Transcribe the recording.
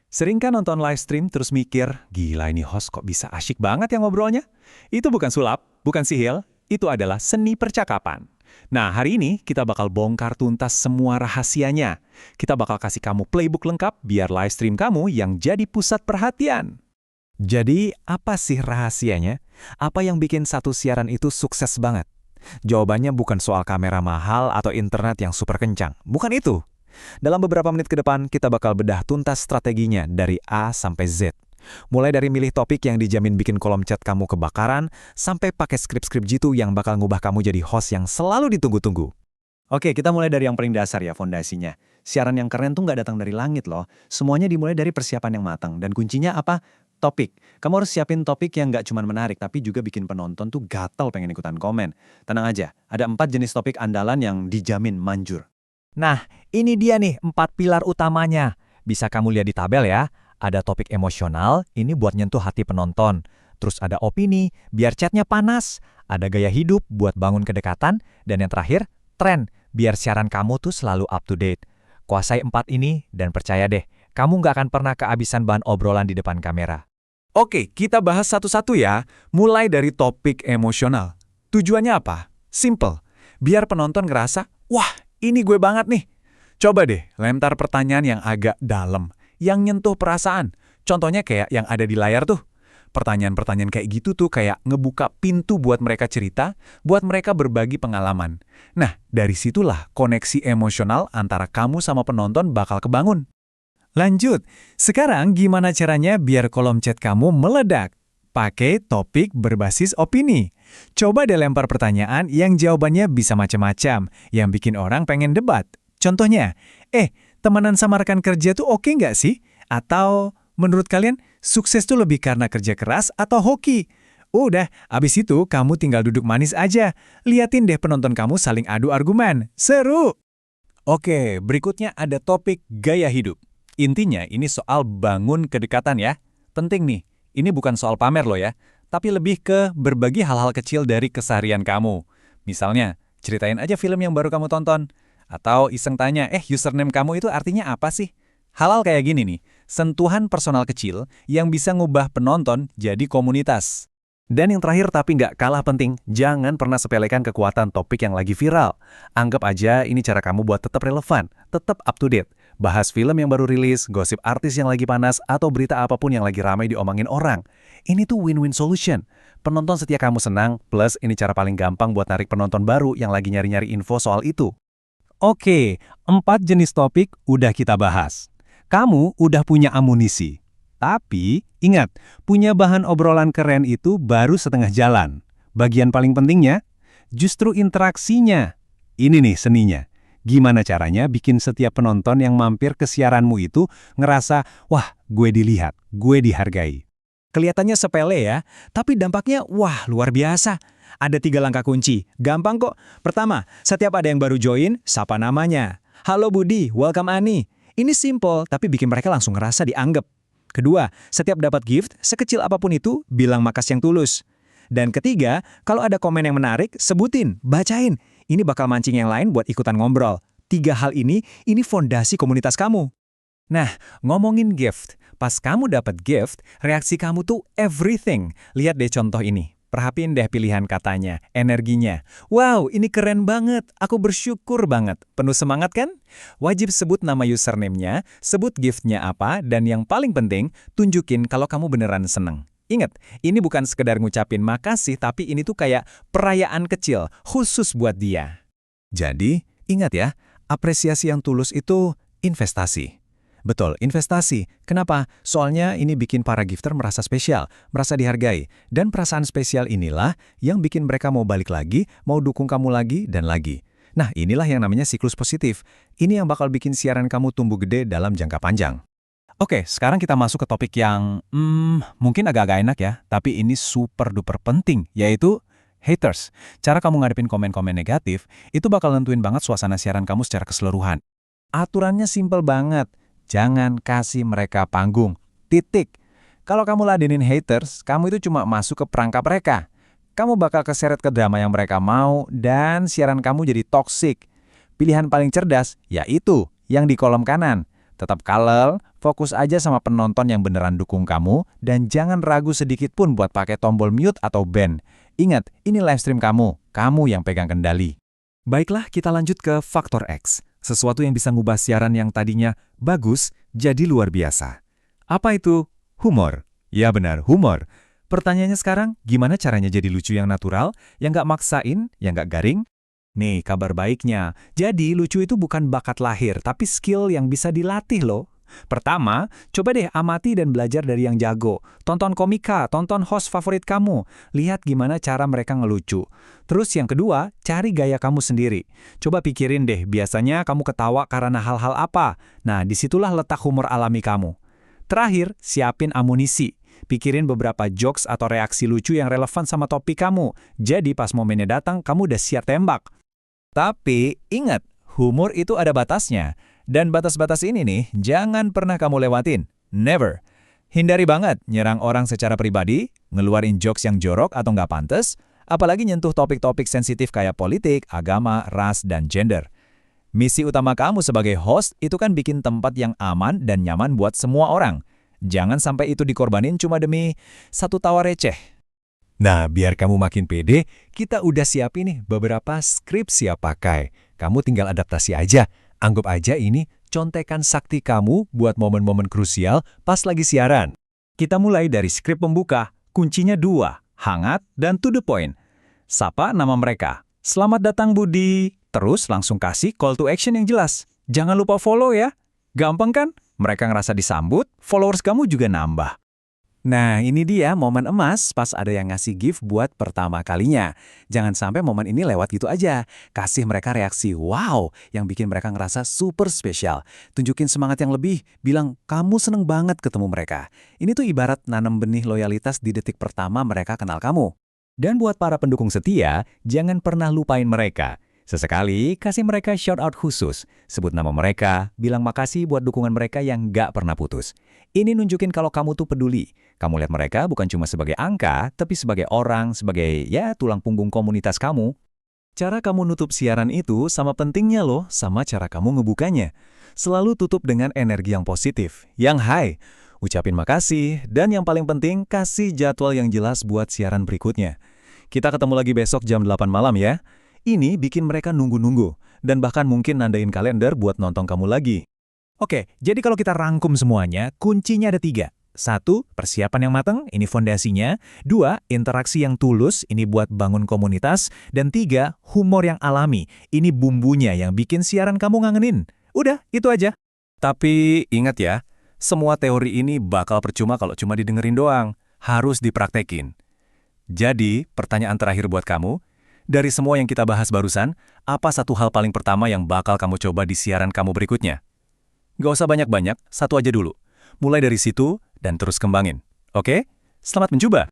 Sering kan nonton live stream terus mikir, gila ini host kok bisa asyik banget ya ngobrolnya? Itu bukan sulap, bukan sihir, itu adalah seni percakapan. Nah, hari ini kita bakal bongkar tuntas semua rahasianya. Kita bakal kasih kamu playbook lengkap biar live stream kamu yang jadi pusat perhatian. Jadi, apa sih rahasianya? Apa yang bikin satu siaran itu sukses banget? Jawabannya bukan soal kamera mahal atau internet yang super kencang. Bukan itu. Dalam beberapa menit ke depan, kita bakal bedah tuntas strateginya dari A sampai Z. Mulai dari milih topik yang dijamin bikin kolom chat kamu kebakaran, sampai pakai skrip-skrip jitu yang bakal ngubah kamu jadi host yang selalu ditunggu-tunggu. Oke, kita mulai dari yang paling dasar ya, fondasinya. Siaran yang keren tuh nggak datang dari langit loh. Semuanya dimulai dari persiapan yang matang. Dan kuncinya apa? Topik. Kamu harus siapin topik yang nggak cuma menarik, tapi juga bikin penonton tuh gatal pengen ikutan komen. Tenang aja, ada 4 jenis topik andalan yang dijamin manjur. Nah, ini dia nih 4 pilar utamanya. Bisa kamu lihat di tabel ya. Ada topik emosional, ini buat nyentuh hati penonton. Terus ada opini, biar chatnya panas. Ada gaya hidup buat bangun kedekatan. Dan yang terakhir, tren, biar siaran kamu tuh selalu up to date. Kuasai 4 ini dan percaya deh, kamu nggak akan pernah kehabisan bahan obrolan di depan kamera. Oke, kita bahas satu-satu ya. Mulai dari topik emosional. Tujuannya apa? Simple. Biar penonton ngerasa, wah ini gue banget nih. Coba deh, lempar pertanyaan yang agak dalam, yang nyentuh perasaan. Contohnya kayak yang ada di layar tuh. Pertanyaan-pertanyaan kayak gitu tuh kayak ngebuka pintu buat mereka cerita, buat mereka berbagi pengalaman. Nah, dari situlah koneksi emosional antara kamu sama penonton bakal kebangun. Lanjut, sekarang gimana caranya biar kolom chat kamu meledak? Pakai topik berbasis opini. Coba deh lempar pertanyaan yang jawabannya bisa macam-macam, yang bikin orang pengen debat. Contohnya, temenan sama rekan kerja tuh oke nggak sih? Atau menurut kalian, sukses tuh lebih karena kerja keras atau hoki? Udah, abis itu kamu tinggal duduk manis aja. Liatin deh penonton kamu saling adu argumen. Seru! Oke, berikutnya ada topik gaya hidup. Intinya ini soal bangun kedekatan ya. Penting nih. Ini bukan soal pamer loh ya, tapi lebih ke berbagi hal-hal kecil dari keseharian kamu. Misalnya, ceritain aja film yang baru kamu tonton. Atau iseng tanya, username kamu itu artinya apa sih? Hal-hal kayak gini nih, sentuhan personal kecil yang bisa ngubah penonton jadi komunitas. Dan yang terakhir tapi nggak kalah penting, jangan pernah sepelekan kekuatan topik yang lagi viral. Anggap aja ini cara kamu buat tetap relevan, tetap up to date. Bahas film yang baru rilis, gosip artis yang lagi panas, atau berita apapun yang lagi ramai diomongin orang. Ini tuh win-win solution. Penonton setia kamu senang, plus ini cara paling gampang buat narik penonton baru yang lagi nyari-nyari info soal itu. Oke, 4 jenis topik udah kita bahas. Kamu udah punya amunisi. Tapi, ingat, punya bahan obrolan keren itu baru setengah jalan. Bagian paling pentingnya, justru interaksinya. Ini nih seninya. Gimana caranya bikin setiap penonton yang mampir ke siaranmu itu ngerasa, wah, gue dilihat, gue dihargai. Kelihatannya sepele ya, tapi dampaknya, wah, luar biasa. Ada 3 langkah kunci, gampang kok. Pertama, setiap ada yang baru join, sapa namanya. Halo Budi, welcome Ani. Ini simple, tapi bikin mereka langsung ngerasa dianggap. Kedua, setiap dapat gift, sekecil apapun itu, bilang makasih yang tulus. Dan ketiga, kalau ada komen yang menarik, sebutin, bacain. Ini bakal mancing yang lain buat ikutan ngobrol. 3 hal ini fondasi komunitas kamu. Nah, ngomongin gift. Pas kamu dapat gift, reaksi kamu tuh everything. Lihat deh contoh ini. Perhatiin deh pilihan katanya, energinya. Wow, ini keren banget. Aku bersyukur banget. Penuh semangat kan? Wajib sebut nama username-nya, sebut gift-nya apa, dan yang paling penting, tunjukin kalau kamu beneran seneng. Ingat, ini bukan sekedar ngucapin makasih, tapi ini tuh kayak perayaan kecil, khusus buat dia. Jadi, ingat ya, apresiasi yang tulus itu investasi. Betul, investasi. Kenapa? Soalnya ini bikin para gifter merasa spesial, merasa dihargai. Dan perasaan spesial inilah yang bikin mereka mau balik lagi, mau dukung kamu lagi, dan lagi. Nah, inilah yang namanya siklus positif. Ini yang bakal bikin siaran kamu tumbuh gede dalam jangka panjang. Oke, sekarang kita masuk ke topik yang mungkin agak-agak enak ya, tapi ini super duper penting, yaitu haters. Cara kamu ngadepin komen-komen negatif, itu bakal nentuin banget suasana siaran kamu secara keseluruhan. Aturannya simple banget, jangan kasih mereka panggung, titik. Kalau kamu ladenin haters, kamu itu cuma masuk ke perangkap mereka. Kamu bakal keseret ke drama yang mereka mau, dan siaran kamu jadi toksik. Pilihan paling cerdas, yaitu yang di kolom kanan. Tetap kalem, fokus aja sama penonton yang beneran dukung kamu, dan jangan ragu sedikit pun buat pakai tombol mute atau ban. Ingat, ini live stream kamu yang pegang kendali. Baiklah, kita lanjut ke faktor X. Sesuatu yang bisa ngubah siaran yang tadinya bagus jadi luar biasa. Apa itu? Humor. Ya benar, humor. Pertanyaannya sekarang, gimana caranya jadi lucu yang natural, yang nggak maksain, yang nggak garing? Nih, kabar baiknya. Jadi, lucu itu bukan bakat lahir, tapi skill yang bisa dilatih loh. Pertama, coba deh amati dan belajar dari yang jago. Tonton komika, tonton host favorit kamu. Lihat gimana cara mereka ngelucu. Terus yang kedua, cari gaya kamu sendiri. Coba pikirin deh, biasanya kamu ketawa karena hal-hal apa? Nah, disitulah letak humor alami kamu. Terakhir, siapin amunisi. Pikirin beberapa jokes atau reaksi lucu yang relevan sama topik kamu. Jadi pas momennya datang, kamu udah siap tembak. Tapi ingat, humor itu ada batasnya. Dan batas-batas ini nih, jangan pernah kamu lewatin. Never. Hindari banget nyerang orang secara pribadi, ngeluarin jokes yang jorok atau nggak pantas, apalagi nyentuh topik-topik sensitif kayak politik, agama, ras, dan gender. Misi utama kamu sebagai host itu kan bikin tempat yang aman dan nyaman buat semua orang. Jangan sampai itu dikorbanin cuma demi satu tawa receh. Nah, biar kamu makin pede, kita udah siapin nih beberapa skrip siap pakai. Kamu tinggal adaptasi aja. Anggap aja ini contekan sakti kamu buat momen-momen krusial pas lagi siaran. Kita mulai dari skrip pembuka. Kuncinya 2, hangat dan to the point. Sapa nama mereka. Selamat datang Budi. Terus langsung kasih call to action yang jelas. Jangan lupa follow ya. Gampang kan? Mereka ngerasa disambut, followers kamu juga nambah. Nah, ini dia momen emas pas ada yang ngasih gift buat pertama kalinya. Jangan sampai momen ini lewat gitu aja. Kasih mereka reaksi wow yang bikin mereka ngerasa super spesial. Tunjukin semangat yang lebih, bilang kamu seneng banget ketemu mereka. Ini tuh ibarat nanam benih loyalitas di detik pertama mereka kenal kamu. Dan buat para pendukung setia, jangan pernah lupain mereka. Sesekali, kasih mereka shout-out khusus. Sebut nama mereka, bilang makasih buat dukungan mereka yang nggak pernah putus. Ini nunjukin kalau kamu tuh peduli. Kamu lihat mereka bukan cuma sebagai angka, tapi sebagai orang, sebagai tulang punggung komunitas kamu. Cara kamu nutup siaran itu sama pentingnya loh, sama cara kamu ngebukanya. Selalu tutup dengan energi yang positif, yang high. Ucapin makasih, dan yang paling penting, kasih jadwal yang jelas buat siaran berikutnya. Kita ketemu lagi besok jam 8 malam ya. Ini bikin mereka nunggu-nunggu, dan bahkan mungkin nandain kalender buat nonton kamu lagi. Oke, jadi kalau kita rangkum semuanya, kuncinya ada 3. 1, persiapan yang matang, ini fondasinya. 2, interaksi yang tulus, ini buat bangun komunitas. Dan 3, humor yang alami, ini bumbunya yang bikin siaran kamu ngangenin. Udah, itu aja. Tapi ingat ya, semua teori ini bakal percuma kalau cuma didengerin doang. Harus dipraktekin. Jadi, pertanyaan terakhir buat kamu, dari semua yang kita bahas barusan, apa satu hal paling pertama yang bakal kamu coba di siaran kamu berikutnya? Gak usah banyak-banyak, satu aja dulu. Mulai dari situ dan terus kembangin. Oke? Selamat mencoba!